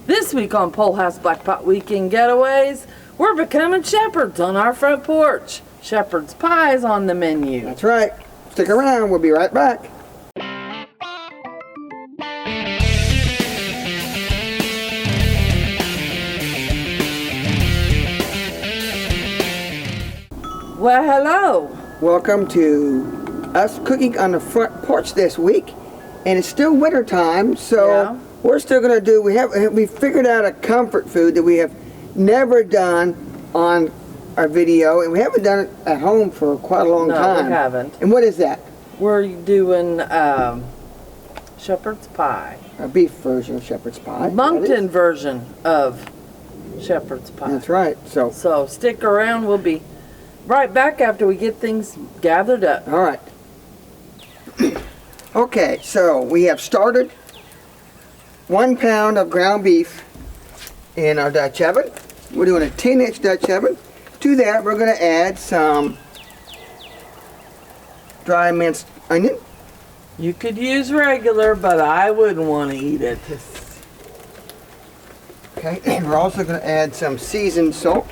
This week on Pole House Black Pot Weekend Getaways, we're becoming shepherds on our front porch. Shepherd's pie is on the menu. That's right. Stick around, we'll be right back. Well, hello. Welcome to us cooking on the front porch this week. And it's still winter time, so Yeah. we're still gonna do, we figured out a comfort food that we have never done on our video, and we haven't done it at home for quite a long time. No, we haven't. And what is that? We're doing shepherd's pie. A beef version of shepherd's pie. Moncton version of shepherd's pie. That's right. So stick around. We'll be right back after we get things gathered up. all right. Okay, so we have started 1 pound of ground beef in our Dutch oven. We're doing a 10-inch Dutch oven. To that, we're going to add some dry minced onion. You could use regular, but I wouldn't want to eat it. Okay, and we're also going to add some seasoned salt.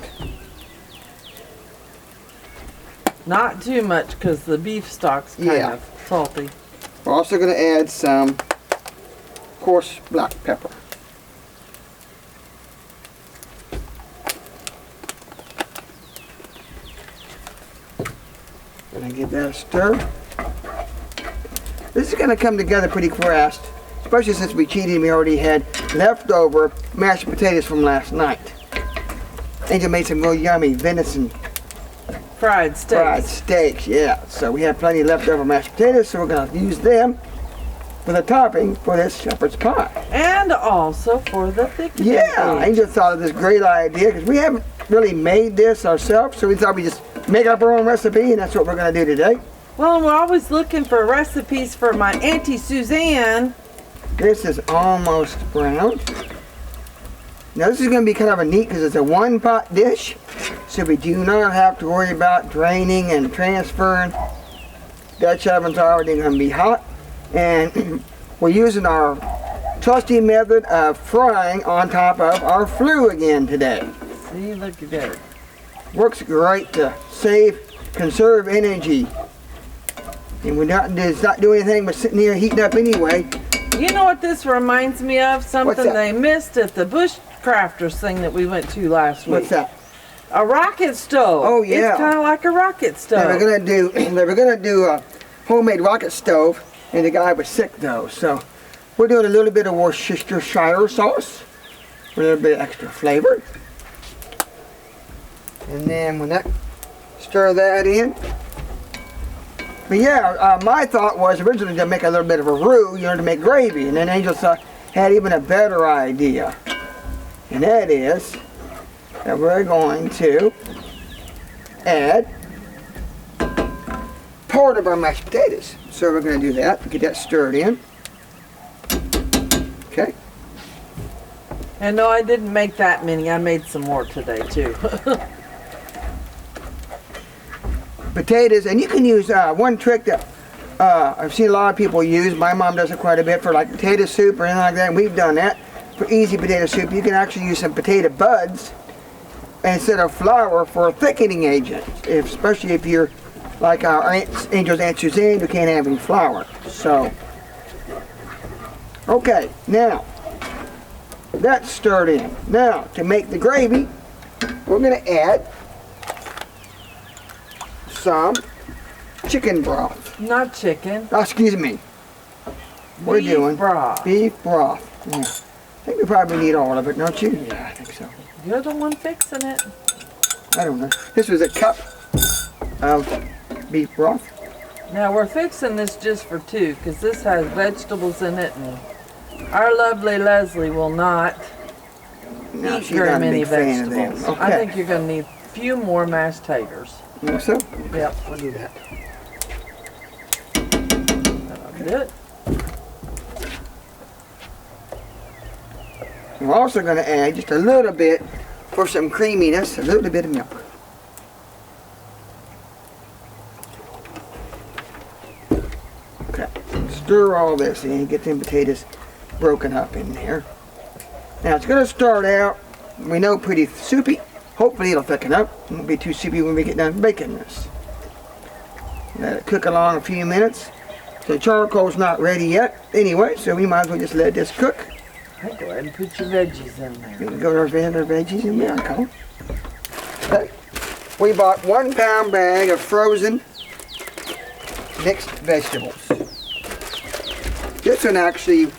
Not too much because the beef stock's kind of salty. We're also going to add some coarse black pepper. Gonna give that a stir. This is gonna come together pretty fast, especially since we cheated and we already had leftover mashed potatoes from last night. Angel made some real yummy venison Fried steaks. yeah. So we have plenty leftover mashed potatoes, so we're gonna use them for the topping for this shepherd's pie. And also for the thickening. Yeah, Angel thought of this great idea because we haven't really made this ourselves, so we thought we'd just make up our own recipe, and that's what we're going to do today. Well, we're always looking for recipes for my Auntie Suzanne. This is almost brown. Now this is going to be kind of a neat because it's a one-pot dish, so we do not have to worry about draining and transferring. Dutch oven's already going to be hot, and we're using our trusty method of frying on top of our flue again today. See, look at that. Works great to conserve energy. And it's not doing anything but sitting here heating up anyway. You know what this reminds me of? What's Something that? they missed at the Bushcrafters thing that we went to last week. What's that? A rocket stove. Oh, yeah. It's kind of like a rocket stove. They were gonna do a homemade rocket stove, and the guy was sick though. So we're doing a little bit of Worcestershire sauce, for a little bit of extra flavor. And then when stir that in. But yeah, my thought was originally to make a little bit of a roux, to make gravy. And then Angel had even a better idea. And that is that we're going to add part of our mashed potatoes. So we're going to do that, get that stirred in. Okay. And no, I didn't make that many. I made some more today too. Potatoes, and you can use one trick that I've seen a lot of people use. My mom does it quite a bit for like potato soup or anything like that, and we've done that. For easy potato soup, you can actually use some potato buds instead of flour for a thickening agent, especially if you're like our Angel's Aunt Suzanne who can't have any flour. So, okay, now that's stirred in. Now, to make the gravy, we're going to add some chicken broth. Not chicken. Oh, excuse me. We're doing broth. Beef broth. Yeah. I think we probably need all of it, don't you? Yeah, I think so. You're the one fixing it. I don't know. This was a cup of beef broth. Now we're fixing this just for two because this has vegetables in it, and our lovely Leslie will not eat very many vegetables. Okay. I think you're going to need a few more mashed taters. You think so? Yep. We'll do that. That'll do it. We're also going to add just a little bit for some creaminess, a little bit of milk. Okay, stir all this in, get them potatoes broken up in there. Now it's going to start out, we know, pretty soupy. Hopefully it'll thicken up. It won't be too soupy when we get done baking this. Let it cook along a few minutes. The charcoal's not ready yet anyway, so we might as well just let this cook. I'd go ahead and put your veggies in there. We can go to our veggies in there. Okay. Okay. We bought 1 pound bag of frozen mixed vegetables. This one actually,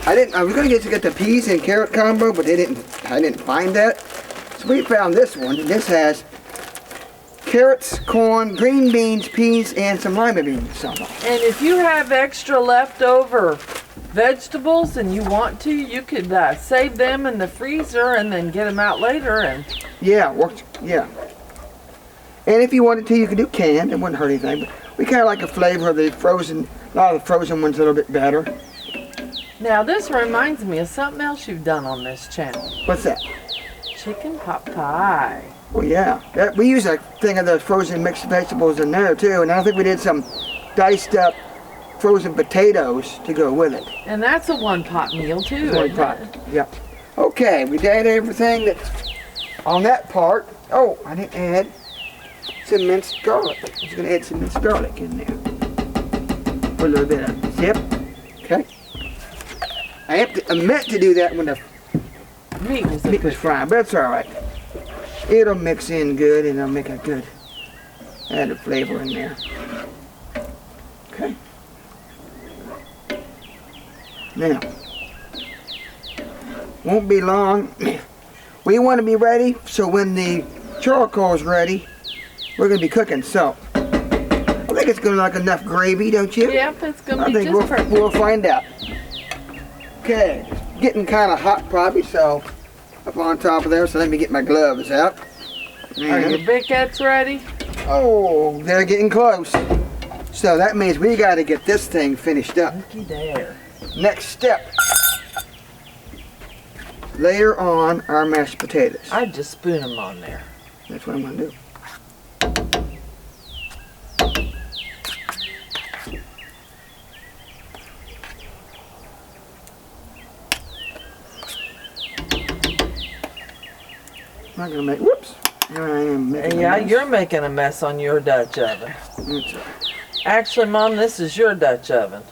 I was going to get the peas and carrot combo, but I didn't find that. So we found this one. This has carrots, corn, green beans, peas, and some lima beans. And if you have extra leftover vegetables and you want to, you could save them in the freezer and then get them out later. And yeah, yeah. And if you wanted to, you could do canned. It wouldn't hurt anything. But we kind of like the flavor of the frozen. A lot of the frozen ones a little bit better. Now this reminds me of something else you've done on this channel. What's that? Chicken pot pie. Well, yeah. We use a thing of the frozen mixed vegetables in there too, and I think we did some diced up frozen potatoes to go with it. And that's a one-pot meal too. One pot. Yep. Okay, we did everything that's on that part. Oh, I didn't add some minced garlic. I was going to add some minced garlic in there. Put a little bit of zip. Okay. I meant to do that when the meat was frying, but that's all right. It'll mix in good and it'll make a good added flavor in there. Okay. Now, won't be long. We want to be ready, so when the charcoal is ready, we're going to be cooking. So, I think it's going to like enough gravy, don't you? Yep, it's going to be just perfect. We'll find out. Okay, getting kind of hot probably, so up on top of there, so let me get my gloves out. Are your briquettes ready? Oh, they're getting close. So that means we got to get this thing finished up. Looky there. Next step. Layer on our mashed potatoes. I'd just spoon them on there. That's what I'm going to do. I'm not going to make, whoops. Here I am making yeah, you're making a mess on your Dutch oven. That's right. Actually, Mom, this is your Dutch oven.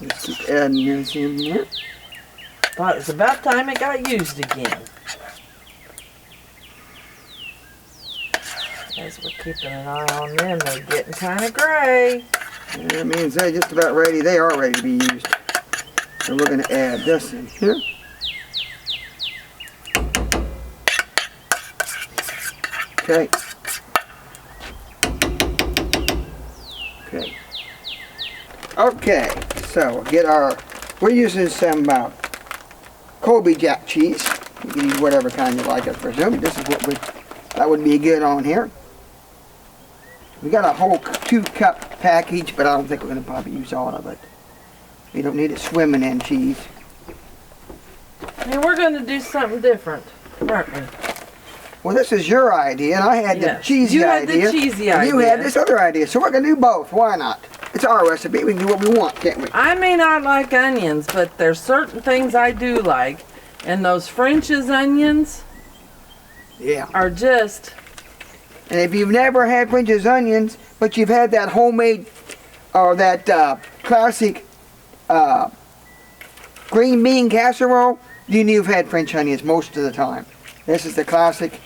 Let's keep adding this in there. Thought it's about time it got used again. As we're keeping an eye on them, they're getting kind of gray. And that means they're just about ready. They are ready to be used. So we're going to add this in here. Okay. Okay. Okay. So we're using some Colby Jack cheese. You can use whatever kind you like, I presume. This is that would be good on here. We got a whole 2-cup package, but I don't think we're going to probably use all of it. We don't need it swimming in cheese. And we're going to do something different, aren't we? Well, this is your idea, and I had the cheesy idea. You had the cheesy idea. You had this other idea, so we're going to do both. Why not? It's our recipe. We can do what we want, can't we? I may not like onions, but there's certain things I do like. And those French's onions are just... And if you've never had French's onions, but you've had that homemade or that classic green bean casserole, you've had French onions most of the time. This is the classic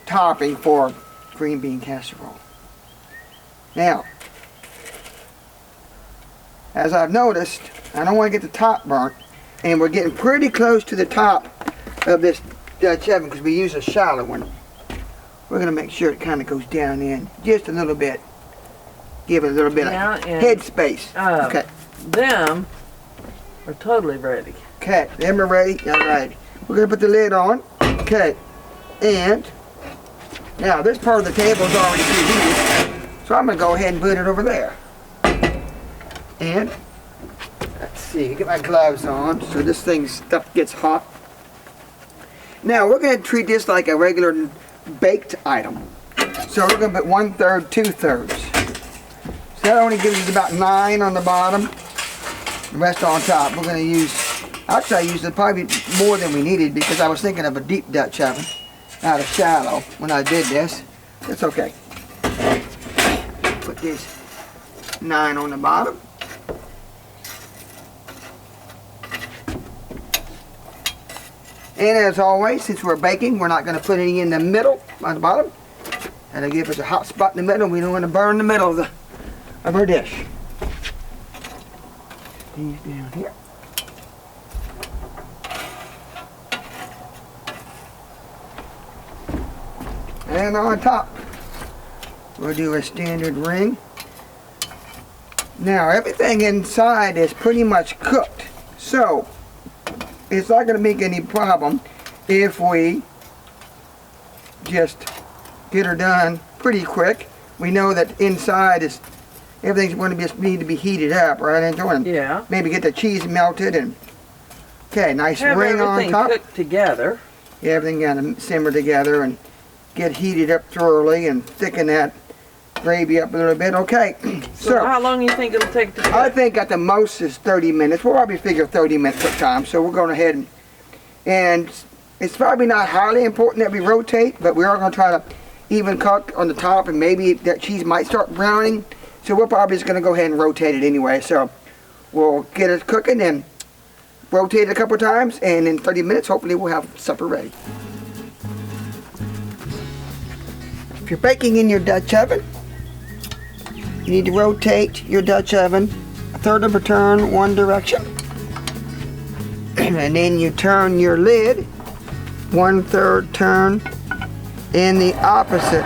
topping for green bean casserole. Now, as I've noticed, I don't want to get the top burnt, and we're getting pretty close to the top of this Dutch oven because we use a shallow one. We're going to make sure it kind of goes down in just a little bit. Give it a little bit of head space. Okay. Them are totally ready. Okay, them are ready. All right. We're going to put the lid on. Okay. And now this part of the table is already preheated. So I'm going to go ahead and put it over there. And let's see, get my gloves on so this stuff gets hot. Now we're going to treat this like a regular baked item. So we're going to put 1/3, 2/3. So that only gives us about 9 on the bottom. The rest on top. We're going to use, actually I used probably more than we needed because I was thinking of a deep Dutch oven, not a shallow when I did this. It's okay. Put this 9 on the bottom. And as always, since we're baking, we're not going to put any in the middle, on the bottom. That'll give us a hot spot in the middle. We don't want to burn the middle of our dish. These down here. And on top, we'll do a standard ring. Now, everything inside is pretty much cooked. So, it's not going to make any problem if we just get her done pretty quick. We know that inside is everything's going to need to be heated up, right? And yeah. Maybe get the cheese melted and okay, nice have ring on top. Everything cooked together. Yeah, everything got to simmer together and get heated up thoroughly and thicken that gravy up a little bit. Okay, so how long do you think it'll take to cook? I think at the most is 30 minutes. We'll probably figure 30 minutes per time. So we're going ahead and it's probably not highly important that we rotate, but we are going to try to even cook on the top, and maybe that cheese might start browning. So we're probably just going to go ahead and rotate it anyway. So we'll get it cooking and rotate it a couple times, and in 30 minutes, hopefully we'll have supper ready. If you're baking in your Dutch oven, you need to rotate your Dutch oven a third of a turn one direction. And then you turn your lid 1/3 turn in the opposite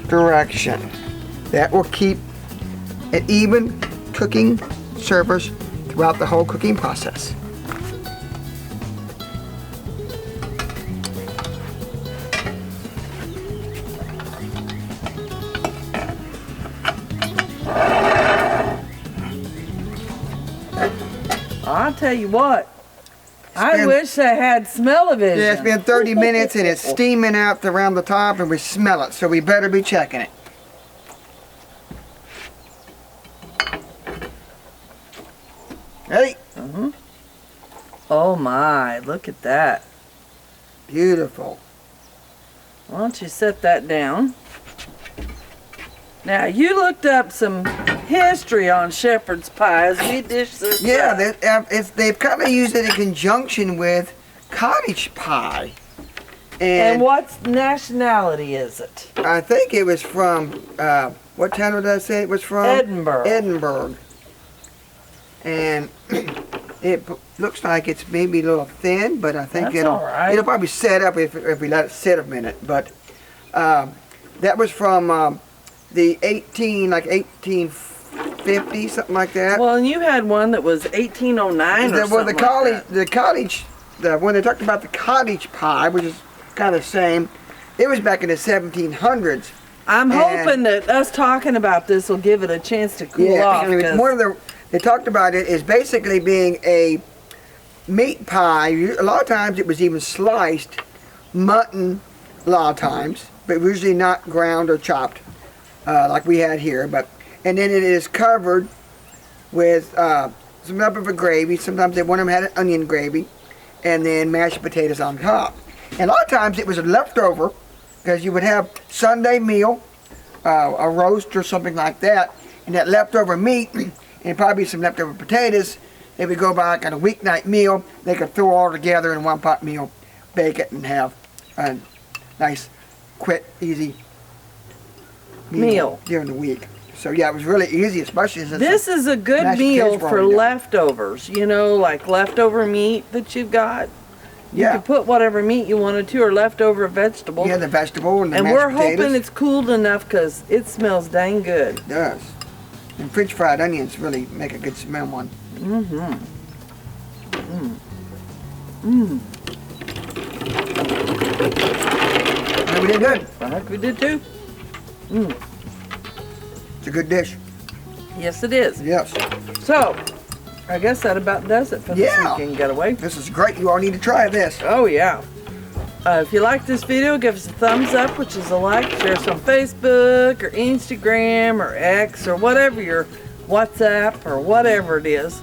direction. That will keep an even cooking surface throughout the whole cooking process. I'll tell you what, I wish I had smell-o-vision. Yeah, it's been 30 minutes and it's steaming out around the top and we smell it, so we better be checking it. Ready? Mm-hmm. Oh my, look at that. Beautiful. Why don't you set that down? Now, you looked up some history on shepherd's pies. We dish this up. They've kind of used it in conjunction with cottage pie. And what nationality is it? I think it was from, what town did I say it was from? Edinburgh. Edinburgh. And it looks like it's maybe a little thin, but I think it'll probably set up if we let it sit a minute. But that was from the 1850, something like that. Well, and you had one that was 1809 or something like that. When they talked about the cottage pie, which is kind of the same, it was back in the 1700s. I'm hoping that us talking about this will give it a chance to cool off. They talked about it as basically being a meat pie. A lot of times it was even sliced mutton, a lot of times, but usually not ground or chopped like we had here. And then it is covered with some type of a gravy. Sometimes one of them had an onion gravy, and then mashed potatoes on top. And a lot of times it was a leftover, because you would have Sunday meal, a roast or something like that, and that leftover meat, and probably some leftover potatoes, they would go back on a weeknight meal. They could throw all together in one pot meal, bake it, and have a nice, quick, easy meal during the week. So yeah, it was really easy, especially as this is a good meal for leftovers. You know, like leftover meat that you've got. You can put whatever meat you wanted to, or leftover vegetables. Yeah, the vegetable and the mashed we're potatoes. hoping it's cooled enough because it smells dang good. It does. And French fried onions really make a good smell one. Mm-hmm. Mm. And we did good. I think we did too. Mm. It's a good dish. Yes, it is. Yes. So, I guess that about does it for this weekend getaway. This is great. You all need to try this. Oh, yeah. If you like this video, give us a thumbs up, which is a like. Share us on Facebook or Instagram or X or whatever you're WhatsApp or whatever it is.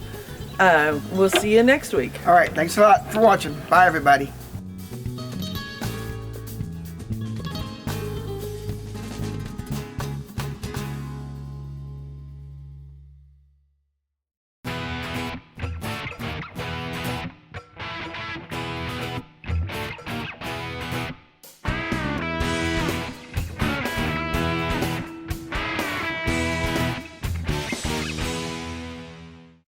We'll see you next week. All right, thanks a lot for watching. Bye, everybody.